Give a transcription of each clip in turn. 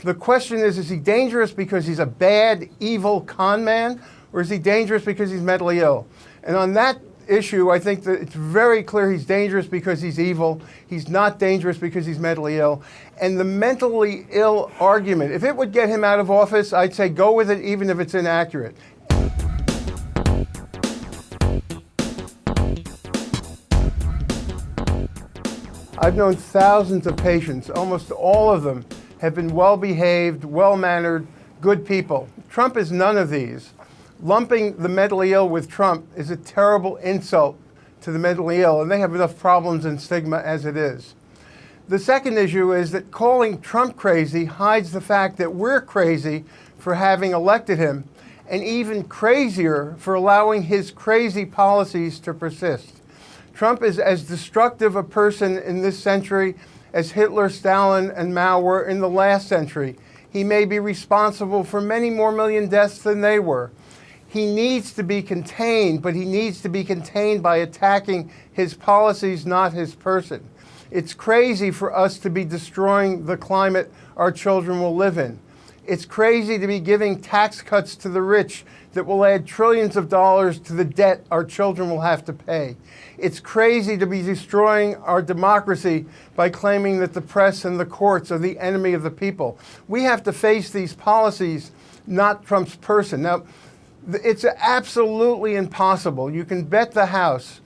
The question is he dangerous because he's a bad, evil con man, or is he dangerous because he's mentally ill? And on that issue, I think that it's very clear he's dangerous because he's evil. He's not dangerous because he's mentally ill. And the mentally ill argument, if it would get him out of office, I'd say go with it even if it's inaccurate. I've known thousands of patients. Almost all of them have been well-behaved, well-mannered, good people. Trump is none of these. Lumping the mentally ill with Trump is a terrible insult to the mentally ill, and they have enough problems and stigma as it is. The second issue is that calling Trump crazy hides the fact that we're crazy for having elected him, and even crazier for allowing his crazy policies to persist. Trump is as destructive a person in this century as Hitler, Stalin, and Mao were in the last century. He may be responsible for many more million deaths than they were. He needs to be contained, but he needs to be contained by attacking his policies, not his person. It's crazy for us to be destroying the climate our children will live in. It's crazy to be giving tax cuts to the rich that will add trillions of dollars to the debt our children will have to pay. It's crazy to be destroying our democracy by claiming that the press and the courts are the enemy of the people. We have to face these policies, not Trump's person. Now, it's absolutely impossible. You can bet the House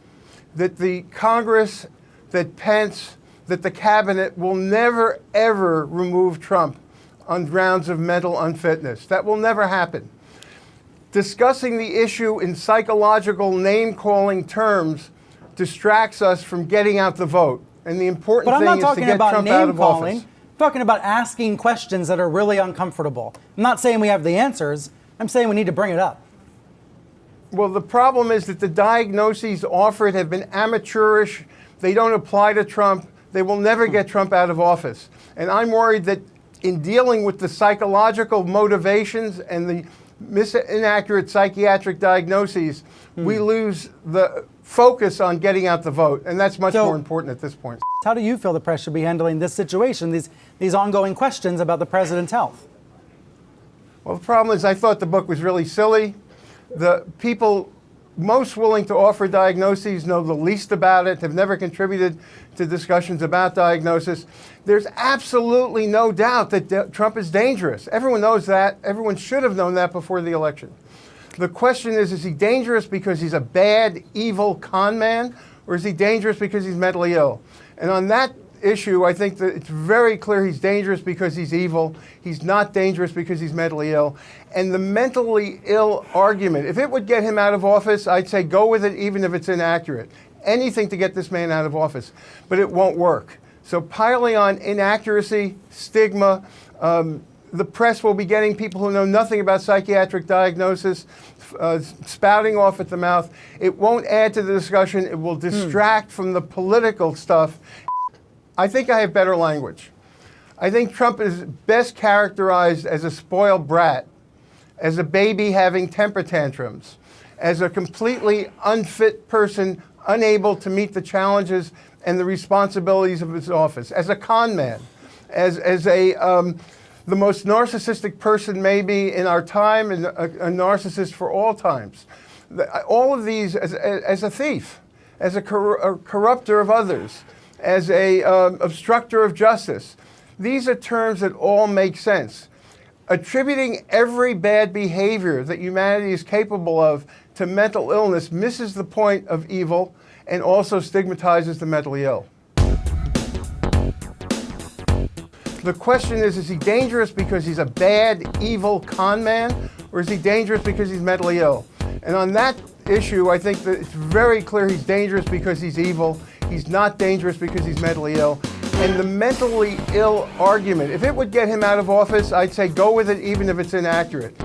that the Congress, that Pence, that the cabinet will never, ever remove Trump on grounds of mental unfitness. That will never happen. Discussing the issue in psychological name-calling terms distracts us from getting out the vote. And the important thing is to get Trump out of office. I'm talking about asking questions that are really uncomfortable. I'm not saying we have the answers. I'm saying we need to bring it up. Well, the problem is that the diagnoses offered have been amateurish. They don't apply to Trump. They will never get Trump out of office. And I'm worried that in dealing with the psychological motivations and the inaccurate psychiatric diagnoses, we lose the focus on getting out the vote. And that's much more important at this point. How do you feel the press should be handling this situation, these ongoing questions about the president's health? Well, the problem is I thought the book was really silly. The people most willing to offer diagnoses know the least about it, have never contributed to discussions about diagnosis. There's absolutely no doubt that Trump is dangerous. Everyone knows that. Everyone should have known that before the election. The question is he dangerous because he's a bad, evil con man, or is he dangerous because he's mentally ill? And on that issue, I think that it's very clear he's dangerous because he's evil. He's not dangerous because he's mentally ill. And the mentally ill argument, if it would get him out of office, I'd say go with it even if it's inaccurate. Anything to get this man out of office, but it won't work. So piling on inaccuracy, stigma, the press will be getting people who know nothing about psychiatric diagnosis, spouting off at the mouth. It won't add to the discussion. It will distract from the political stuff. I think I have better language. I think Trump is best characterized as a spoiled brat, as a baby having temper tantrums, as a completely unfit person, unable to meet the challenges and the responsibilities of his office, as a con man, as the most narcissistic person maybe in our time, and a narcissist for all times. All of these as a thief, as a corrupter of others, as a obstructor of justice. These are terms that all make sense. Attributing every bad behavior that humanity is capable of to mental illness misses the point of evil and also stigmatizes the mentally ill. The question is he dangerous because he's a bad, evil con man, or is he dangerous because he's mentally ill? And on that issue, I think that it's very clear he's dangerous because he's evil. He's not dangerous because he's mentally ill. And the mentally ill argument, if it would get him out of office, I'd say go with it even if it's inaccurate.